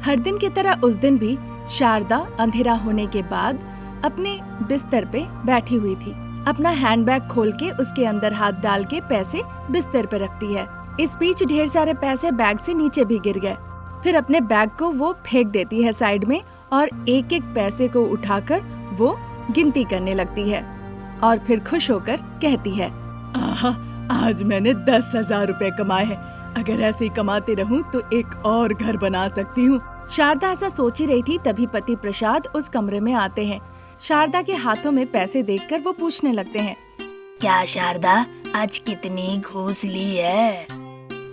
हर दिन की तरह उस दिन भी शारदा अंधेरा होने के बाद अपने बिस्तर पे बैठी हुई थी। अपना हैंडबैग खोल के उसके अंदर हाथ डाल के पैसे बिस्तर पे रखती है। इस बीच ढेर सारे पैसे बैग से नीचे भी गिर गए। फिर अपने बैग को वो फेंक देती है साइड में और एक एक पैसे को उठाकर वो गिनती करने लगती है और फिर खुश होकर कहती है, आहा, आज मैंने 10,000 रुपए कमाए हैं। अगर ऐसे ही कमाते रहूं तो एक और घर बना सकती हूँ। शारदा ऐसा सोच ही रही थी, तभी पति प्रसाद उस कमरे में आते हैं। शारदा के हाथों में पैसे देखकर वो पूछने लगते हैं, क्या शारदा, आज कितनी घूस ली है?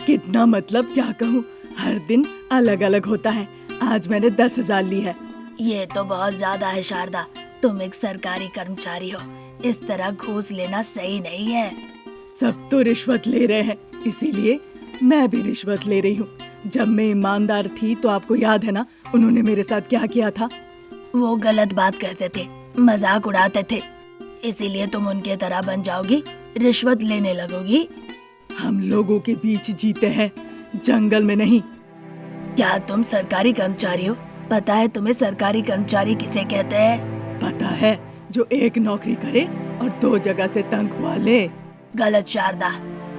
कितना मतलब क्या कहूँ, हर दिन अलग अलग होता है। आज मैंने 10,000 ली है। ये तो बहुत ज्यादा है शारदा, तुम एक सरकारी कर्मचारी हो, इस तरह घूस लेना सही नहीं है। सब तो रिश्वत ले रहे हैं, इसीलिए मैं भी रिश्वत ले रही हूँ। जब मैं ईमानदार थी तो आपको याद है ना, उन्होंने मेरे साथ क्या किया था? वो गलत बात कहते थे, मजाक उड़ाते थे, इसीलिए तुम उनके तरह बन जाओगी, रिश्वत लेने लगोगी। हम लोगों के बीच जीते हैं, जंगल में नहीं। क्या तुम सरकारी कर्मचारी हो? पता है तुम्हें सरकारी कर्मचारी किसे कहते हैं? पता है, जो एक नौकरी करे और 2 जगह से तनख्वाह ले। गलत शारदा,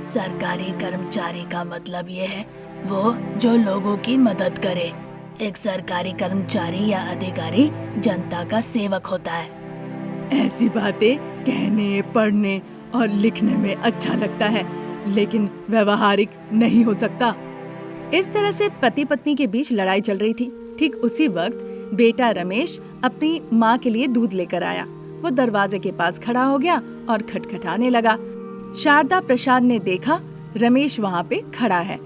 सरकारी कर्मचारी का मतलब ये है वो जो लोगों की मदद करे। एक सरकारी कर्मचारी या अधिकारी जनता का सेवक होता है। ऐसी बातें कहने, पढ़ने और लिखने में अच्छा लगता है, लेकिन व्यवहारिक नहीं हो सकता। इस तरह से पति पत्नी के बीच लड़ाई चल रही थी। ठीक उसी वक्त बेटा रमेश अपनी माँ के लिए दूध लेकर आया। वो दरवाजे के पास खड़ा हो गया और खटखटाने लगा। शारदा प्रसाद ने देखा रमेश वहाँ पे खड़ा है।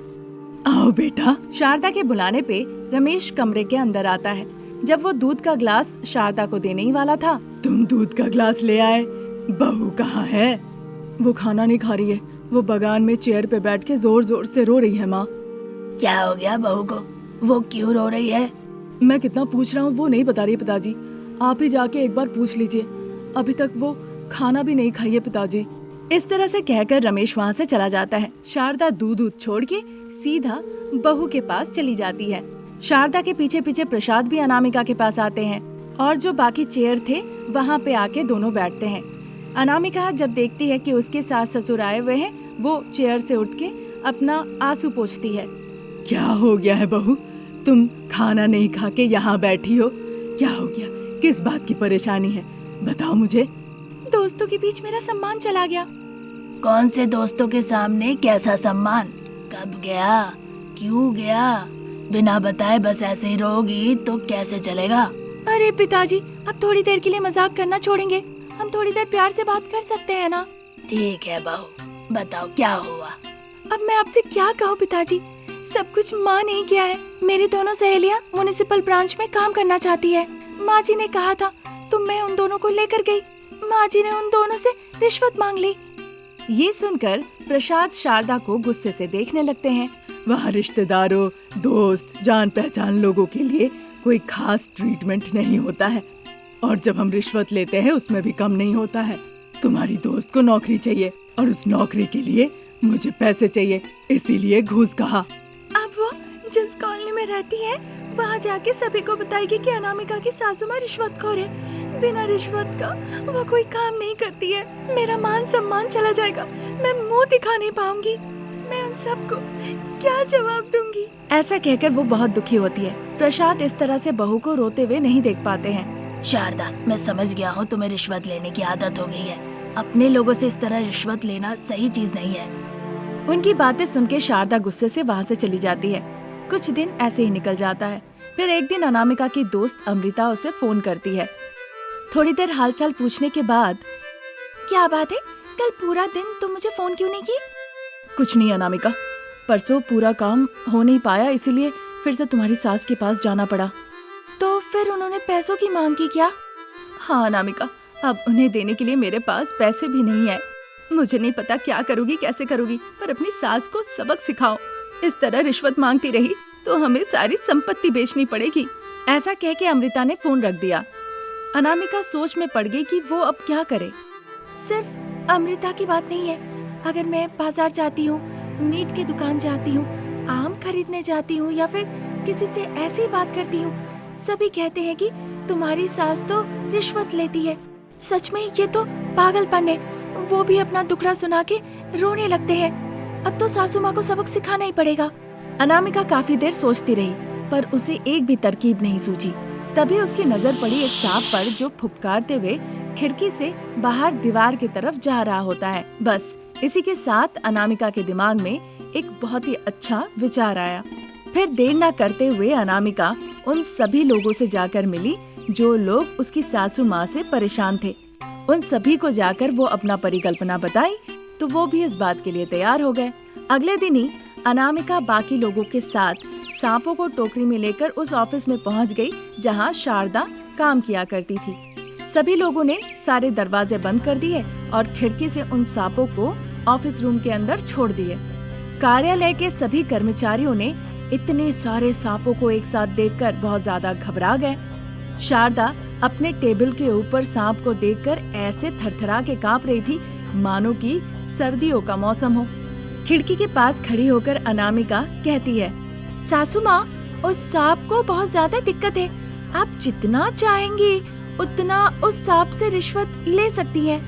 आओ बेटा। शारदा के बुलाने पे रमेश कमरे के अंदर आता है। जब वो दूध का ग्लास शारदा को देने ही वाला था, तुम दूध का ग्लास ले आए। बहू कहाँ है? वो खाना नहीं खा रही है, वो बगान में चेयर पे बैठ के जोर जोर से रो रही है। माँ, क्या हो गया बहू को? वो क्यों रो रही है? मैं कितना पूछ रहा हूँ, वो नहीं बता रही है पिताजी। आप ही जाके एक बार पूछ लीजिए, अभी तक वो खाना भी नहीं खाई है पिताजी। इस तरह से कहकर रमेश वहाँ से चला जाता है। शारदा दूध छोड़ के सीधा बहू के पास चली जाती है। शारदा के पीछे पीछे प्रसाद भी अनामिका के पास आते हैं और जो बाकी चेयर थे वहाँ पे आके दोनों बैठते हैं। अनामिका जब देखती है कि उसके सास ससुर आए हुए हैं, वो चेयर से उठ के अपना आंसू पोंछती है। क्या हो गया है बहू, तुम खाना नहीं खा के यहाँ बैठी हो? क्या हो गया, किस बात की परेशानी है, बताओ मुझे। दोस्तों के बीच मेरा सम्मान चला गया। कौन से दोस्तों के सामने? कैसा सम्मान? कब गया? क्यों गया? बिना बताए बस ऐसे ही रोगी तो कैसे चलेगा? अरे पिताजी, अब थोड़ी देर के लिए मजाक करना छोड़ेंगे, हम थोड़ी देर प्यार से बात कर सकते हैं ना? ठीक है बहू, बताओ क्या हुआ? अब मैं आपसे क्या कहूँ पिताजी, सब कुछ माँ ने किया है। मेरी दोनों सहेलियाँ म्युनिसिपल ब्रांच में काम करना चाहती है। माँ जी ने कहा था तो मैं उन दोनों को लेकर गई। माँ जी ने उन दोनों से रिश्वत मांग ली। ये सुनकर प्रसाद शारदा को गुस्से से देखने लगते हैं। वहाँ रिश्तेदारों, दोस्त, जान पहचान लोगों के लिए कोई खास ट्रीटमेंट नहीं होता है, और जब हम रिश्वत लेते हैं उसमें भी कम नहीं होता है। तुम्हारी दोस्त को नौकरी चाहिए और उस नौकरी के लिए मुझे पैसे चाहिए, इसीलिए घूस कहा। अब वो जिस कॉलोनी में रहती है वहाँ जाके सभी को बताएगी कि अनामिका की सासू माँ रिश्वतखोर है। बिना रिश्वत का वो कोई काम नहीं करती है। मेरा मान सम्मान चला जाएगा, मैं मुंह दिखा नहीं पाऊंगी। मैं उन सबको क्या जवाब दूंगी? ऐसा कहकर वो बहुत दुखी होती है। प्रसाद इस तरह से बहू को रोते हुए नहीं देख पाते हैं। शारदा, मैं समझ गया हूँ तुम्हें रिश्वत लेने की आदत हो गई है। अपने लोगों से इस तरह रिश्वत लेना सही चीज नहीं है। उनकी बातें सुन के शारदा गुस्से से वहाँ से चली जाती है। कुछ दिन ऐसे ही निकल जाता है। फिर एक दिन अनामिका की दोस्त अमृता उसे फोन करती है। थोड़ी देर हालचाल पूछने के बाद, क्या बात है, कल पूरा दिन तुम मुझे फोन क्यों नहीं की? कुछ नहीं अनामिका, परसों पूरा काम हो नहीं पाया, इसीलिए फिर से तुम्हारी सास के पास जाना पड़ा। तो फिर उन्होंने पैसों की मांग की क्या? हाँ अनामिका, अब उन्हें देने के लिए मेरे पास पैसे भी नहीं है। मुझे नहीं पता क्या करूँगी, कैसे करूँगी, पर अपनी सास को सबक सिखाओ। इस तरह रिश्वत मांगती रही तो हमें सारी संपत्ति बेचनी पड़ेगी। ऐसा कह के अमृता ने फोन रख दिया। अनामिका सोच में पड़ गई कि वो अब क्या करे। सिर्फ अमृता की बात नहीं है, अगर मैं बाजार जाती हूँ, मीट की दुकान जाती हूँ, आम खरीदने जाती हूँ या फिर किसी से ऐसी बात करती हूँ। सभी कहते हैं कि तुम्हारी सास तो रिश्वत लेती है। सच में ये तो पागलपन है। वो भी अपना दुखड़ा सुना के रोने लगते हैं। अब तो सासू माँ को सबक सिखाना ही पड़ेगा। अनामिका काफी देर सोचती रही, पर उसे एक भी तरकीब नहीं सूझी। तभी उसकी नजर पड़ी एक सांप पर, जो फुफकारते हुए खिड़की से बाहर दीवार की तरफ जा रहा होता है। बस इसी के साथ अनामिका के दिमाग में एक बहुत ही अच्छा विचार आया। फिर देर न करते हुए अनामिका उन सभी लोगों से जाकर मिली जो लोग उसकी सासू माँ से परेशान थे। उन सभी को जाकर वो अपना परिकल्पना बताई तो वो भी इस बात के लिए तैयार हो गए। अगले दिन ही अनामिका बाकी लोगों के साथ सांपों को टोकरी में लेकर उस ऑफिस में पहुंच गई जहां शारदा काम किया करती थी। सभी लोगों ने सारे दरवाजे बंद कर दिए और खिड़की से उन सांपों को ऑफिस रूम के अंदर छोड़ दिए। कार्यालय के सभी कर्मचारियों ने इतने सारे सांपों को एक साथ देखकर बहुत ज्यादा घबरा गए। शारदा अपने टेबल के ऊपर सांप को देखकर ऐसे थरथरा के कांप रही थी मानो कि सर्दियों का मौसम हो। खिड़की के पास खड़ी होकर अनामिका कहती है, सासू माँ, उस सांप को बहुत ज्यादा दिक्कत है। आप जितना चाहेंगी उतना उस सांप से रिश्वत ले सकती है।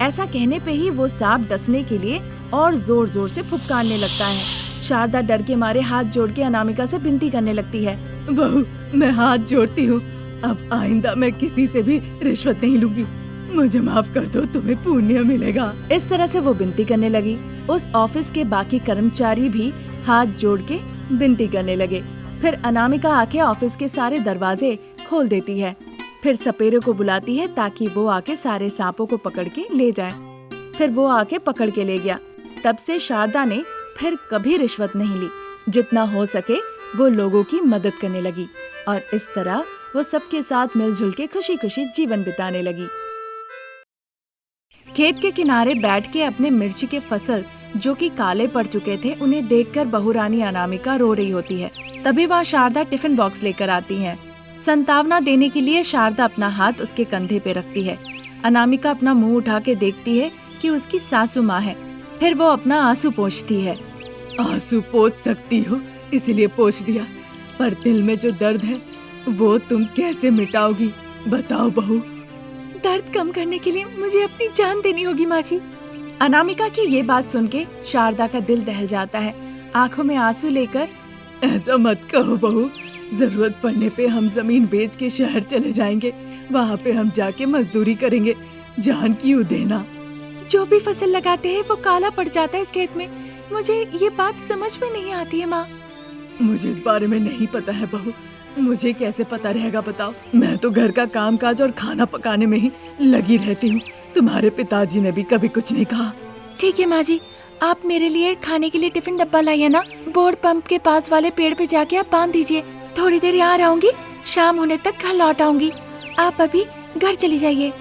ऐसा कहने पे ही वो सांप डसने के लिए और जोर जोर से फुफकारने लगता है। शारदा डर के मारे हाथ जोड़ के अनामिका से विनती करने लगती है, बहू, मैं हाथ जोड़ती हूँ, अब आइंदा मैं किसी से भी रिश्वत नहीं लूंगी। मुझे माफ कर दो, तुम्हें पुण्य मिलेगा। इस तरह से वो विनती करने लगी। उस ऑफिस के बाकी कर्मचारी भी हाथ जोड़ के विनती करने लगे। फिर अनामिका आके ऑफिस के सारे दरवाजे खोल देती है। फिर सपेरे को बुलाती है ताकि वो आके सारे सांपों को पकड़ के ले जाए। फिर वो आके पकड़ के ले गया। तब से शारदा ने फिर कभी रिश्वत नहीं ली। जितना हो सके वो लोगों की मदद करने लगी और इस तरह वो सबके साथ मिलजुल के खुशी खुशी जीवन बिताने लगी। खेत के किनारे बैठ के अपने मिर्ची के फसल जो कि काले पड़ चुके थे उन्हें देखकर बहुरानी अनामिका रो रही होती है। तभी वहाँ शारदा टिफिन बॉक्स लेकर आती है। संतावना देने के लिए शारदा अपना हाथ उसके कंधे पे रखती है। अनामिका अपना मुंह उठा के देखती है कि उसकी सासू माँ है। फिर वो अपना आंसू पोंछती है। आंसू पोंछ सकती हो इसलिए पोंछ दिया, पर दिल में जो दर्द है वो तुम कैसे मिटाओगी, बताओ बहू। दर्द कम करने के लिए मुझे अपनी जान देनी होगी माँ जी। अनामिका की ये बात सुन के शारदा का दिल दहल जाता है। आंखों में आंसू लेकर, ऐसा मत कहो बहू, जरूरत पड़ने पे हम जमीन बेच के शहर चले जाएंगे, वहाँ पे हम जाके मजदूरी करेंगे, जान क्यों देना। जो भी फसल लगाते हैं वो काला पड़ जाता है इस खेत में। मुझे ये बात समझ में नहीं आती है माँ। मुझे इस बारे में नहीं पता है बहू, मुझे कैसे पता रहेगा बताओ। मैं तो घर का कामकाज और खाना पकाने में ही लगी रहती हूँ। तुम्हारे पिताजी ने भी कभी कुछ नहीं कहा। ठीक है माँ जी, आप मेरे लिए खाने के लिए टिफिन डब्बा लाइए ना। बोर्ड पंप के पास वाले पेड़ पे जाके आप बांध दीजिए। थोड़ी देर यहाँ रहूंगी, शाम होने तक घर लौट आऊंगी। आप अभी घर चली जाइए।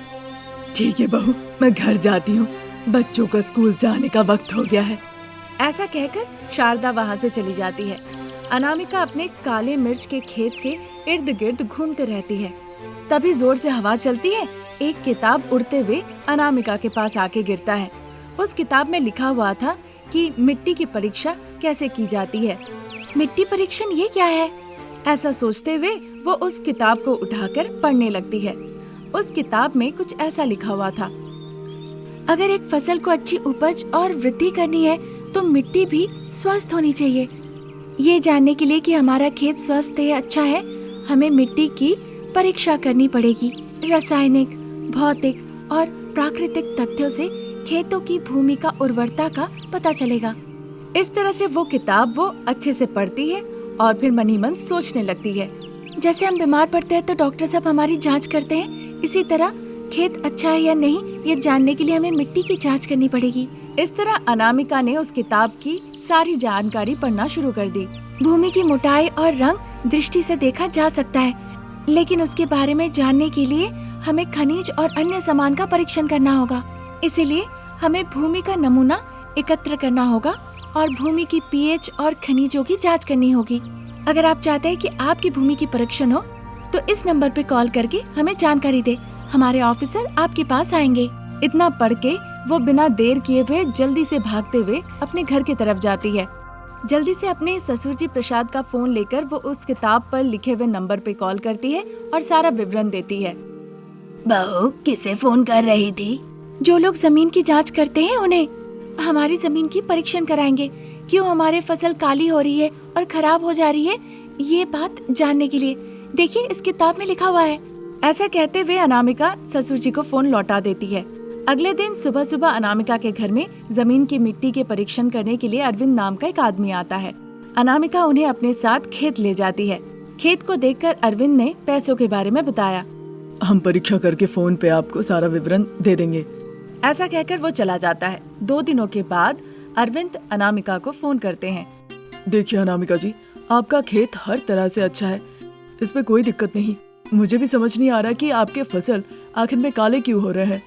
ठीक है बहू, मैं घर जाती हूँ, बच्चों का स्कूल से आने का वक्त हो गया है। ऐसा कहकर शारदा वहाँ से चली जाती है। अनामिका अपने काले मिर्च के खेत के इर्द गिर्द घूमते रहती है। तभी जोर से हवा चलती है। एक किताब उड़ते हुए अनामिका के पास आके गिरता है। उस किताब में लिखा हुआ था कि मिट्टी की परीक्षा कैसे की जाती है। मिट्टी परीक्षण ये क्या है? ऐसा सोचते हुए वो उस किताब को उठाकर पढ़ने लगती है। उस किताब में कुछ ऐसा लिखा हुआ था, अगर एक फसल को अच्छी उपज और वृद्धि करनी है तो मिट्टी भी स्वस्थ होनी चाहिए। ये जानने के लिए कि हमारा खेत स्वस्थ है, अच्छा है, हमें मिट्टी की परीक्षा करनी पड़ेगी। रासायनिक, भौतिक और प्राकृतिक तथ्यों से खेतों की भूमि का उर्वरता का पता चलेगा। इस तरह से वो किताब वो अच्छे से पढ़ती है और फिर मन ही मन सोचने लगती है। जैसे हम बीमार पड़ते हैं तो डॉक्टर साहब हमारी जांच करते हैं, इसी तरह खेत अच्छा है या नहीं ये जानने के लिए हमें मिट्टी की जांच करनी पड़ेगी। इस तरह अनामिका ने उस किताब की सारी जानकारी पढ़ना शुरू कर दी। भूमि की मोटाई और रंग दृष्टि से देखा जा सकता है, लेकिन उसके बारे में जानने के लिए हमें खनिज और अन्य सामान का परीक्षण करना होगा। इसीलिए हमें भूमि का नमूना एकत्र करना होगा और भूमि की पीएच और खनिजों की जांच करनी होगी। अगर आप चाहते हैं कि आपकी भूमि की परीक्षण हो तो इस नंबर पे कॉल करके हमें जानकारी दे, हमारे ऑफिसर आपके पास आएंगे। इतना पढ़ के वो बिना देर किए हुए जल्दी से भागते हुए अपने घर की तरफ जाती है। जल्दी से अपने ससुर जी प्रसाद का फोन लेकर वो उस किताब पर लिखे हुए नंबर पे कॉल करती है और सारा विवरण देती है। बहू किसे फोन कर रही थी? जो लोग जमीन की जांच करते हैं उन्हें। हमारी जमीन की परीक्षण कराएंगे, क्यों हमारे फसल काली हो रही है और खराब हो जा रही है, ये बात जानने के लिए। देखिए इस किताब में लिखा हुआ है। ऐसा कहते हुए अनामिका ससुर जी को फोन लौटा देती है। अगले दिन सुबह सुबह अनामिका के घर में जमीन की मिट्टी के परीक्षण करने के लिए अरविंद नाम का एक आदमी आता है। अनामिका उन्हें अपने साथ खेत ले जाती है। खेत को देखकर अरविंद ने पैसों के बारे में बताया। हम परीक्षा करके फोन पे आपको सारा विवरण दे देंगे। ऐसा कहकर वो चला जाता है। 2 दिनों के बाद अरविंद अनामिका को फोन करते हैं। देखिए अनामिका जी, आपका खेत हर तरह से अच्छा है, इसमें कोई दिक्कत नहीं। मुझे भी समझ नहीं आ रहा कि आपके फसल आखिर में काले क्यों हो रहे हैं।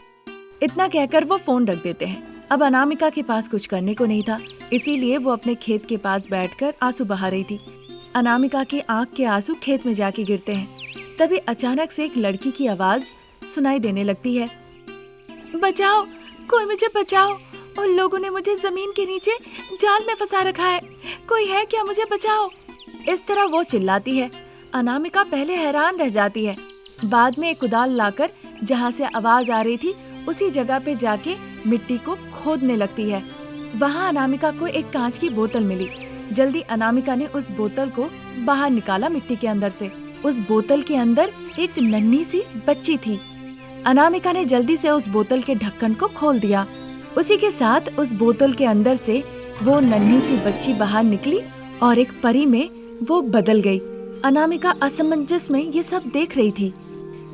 इतना कहकर वो फोन रख देते हैं। अब अनामिका के पास कुछ करने को नहीं था, इसीलिए वो अपने खेत के पास बैठकर आंसू बहा रही थी। अनामिका के आंख के आंसू खेत में जाके गिरते हैं। तभी अचानक से एक लड़की की आवाज सुनाई देने लगती है। बचाओ, कोई मुझे बचाओ, उन लोगों ने मुझे जमीन के नीचे जाल में फंसा रखा है, कोई है क्या, मुझे बचाओ। इस तरह वो चिल्लाती है। अनामिका पहले हैरान रह जाती है, बाद में एक कुदाल लाकर जहाँ से आवाज आ रही थी उसी जगह पे जाके मिट्टी को खोदने लगती है। वहाँ अनामिका को एक कांच की बोतल मिली। जल्दी अनामिका ने उस बोतल को बाहर निकाला मिट्टी के अंदर से। उस बोतल के अंदर एक नन्ही सी बच्ची थी। अनामिका ने जल्दी से उस बोतल के ढक्कन को खोल दिया। उसी के साथ उस बोतल के अंदर से वो नन्ही सी बच्ची बाहर निकली और एक परी में वो बदल गई। अनामिका असमंजस में ये सब देख रही थी।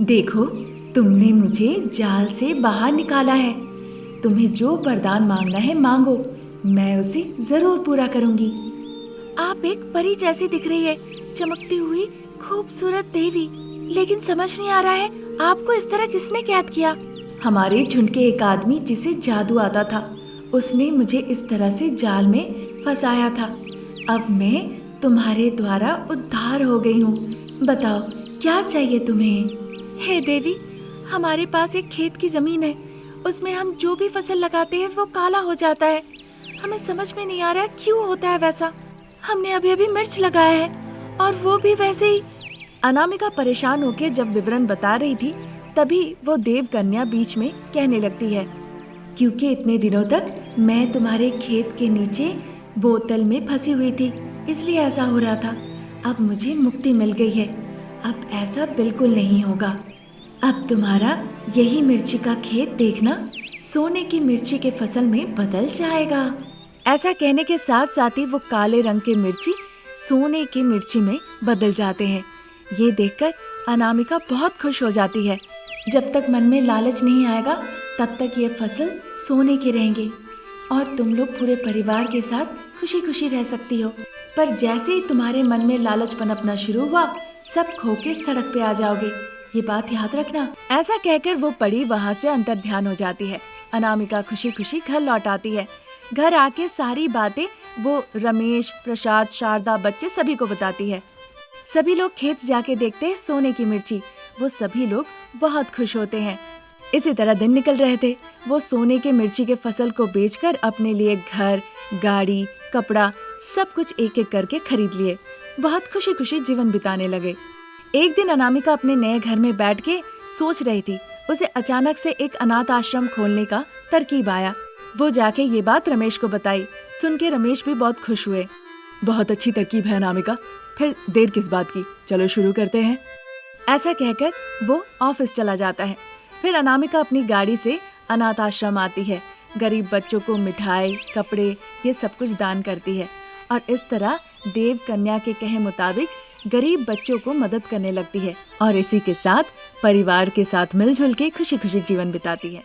देखो, तुमने मुझे जाल से बाहर निकाला है। तुम्हें जो वरदान मांगना है मांगो, मैं उसे जरूर पूरा करूंगी। आप एक परी जैसी दिख रही है, चमकती हुई खूबसूरत देवी। लेकिन समझ नहीं आ रहा है आपको इस तरह किसने कैद किया। हमारे झुंड के एक आदमी जिसे जादू आता था, उसने मुझे इस तरह से जाल में फंसाया था। अब मैं तुम्हारे द्वारा उद्धार हो गई हूँ। बताओ क्या चाहिए तुम्हें। हे देवी, हमारे पास एक खेत की जमीन है, उसमें हम जो भी फसल लगाते हैं वो काला हो जाता है। हमें समझ में नहीं आ रहा है क्यों होता है वैसा। हमने अभी अभी मिर्च लगाया है और वो भी वैसे ही। अनामिका परेशान होकर जब विवरण बता रही थी तभी वो देव कन्या बीच में कहने लगती है, क्योंकि इतने दिनों तक मैं तुम्हारे खेत के नीचे बोतल में फंसी हुई थी, इसलिए ऐसा हो रहा था। अब मुझे मुक्ति मिल गई है, अब ऐसा बिल्कुल नहीं होगा। अब तुम्हारा यही मिर्ची का खेत देखना सोने की मिर्ची के फसल में बदल जाएगा। ऐसा कहने के साथ साथ ही वो काले रंग के मिर्ची सोने की मिर्ची में बदल जाते हैं। ये देखकर अनामिका बहुत खुश हो जाती है। जब तक मन में लालच नहीं आएगा तब तक ये फसल सोने की रहेंगी और तुम लोग पूरे परिवार के साथ खुशी खुशी रह सकती हो। पर जैसे ही तुम्हारे मन में लालच पनपना शुरू हुआ, सब खो के सड़क पे आ जाओगे, ये बात याद रखना। ऐसा कहकर वो परी वहाँ से अंतर ध्यान हो जाती है। अनामिका खुशी खुशी घर लौट आती है। घर आके सारी बातें वो रमेश, प्रसाद, शारदा, बच्चे सभी को बताती है। सभी लोग खेत जाके देखते हैं सोने की मिर्ची। वो सभी लोग बहुत खुश होते हैं। इसी तरह दिन निकल रहे थे। वो सोने के मिर्ची के फसल को बेचकर अपने लिए घर, गाड़ी, कपड़ा सब कुछ एक एक करके खरीद लिए। बहुत खुशी खुशी जीवन बिताने लगे। एक दिन अनामिका अपने नए घर में बैठ के सोच रही थी। उसे अचानक से एक अनाथ आश्रम खोलने का तरकीब आया। वो जाके ये बात रमेश को बताई। सुन के रमेश भी बहुत खुश हुए। बहुत अच्छी तरकीब है अनामिका, फिर देर किस बात की, चलो शुरू करते हैं। ऐसा कहकर वो ऑफिस चला जाता है। फिर अनामिका अपनी गाड़ी से अनाथ आश्रम आती है। गरीब बच्चों को मिठाई, कपड़े ये सब कुछ दान करती है और इस तरह देव कन्या के कहे मुताबिक गरीब बच्चों को मदद करने लगती है और इसी के साथ परिवार के साथ मिलजुल के खुशी खुशी जीवन बिताती है।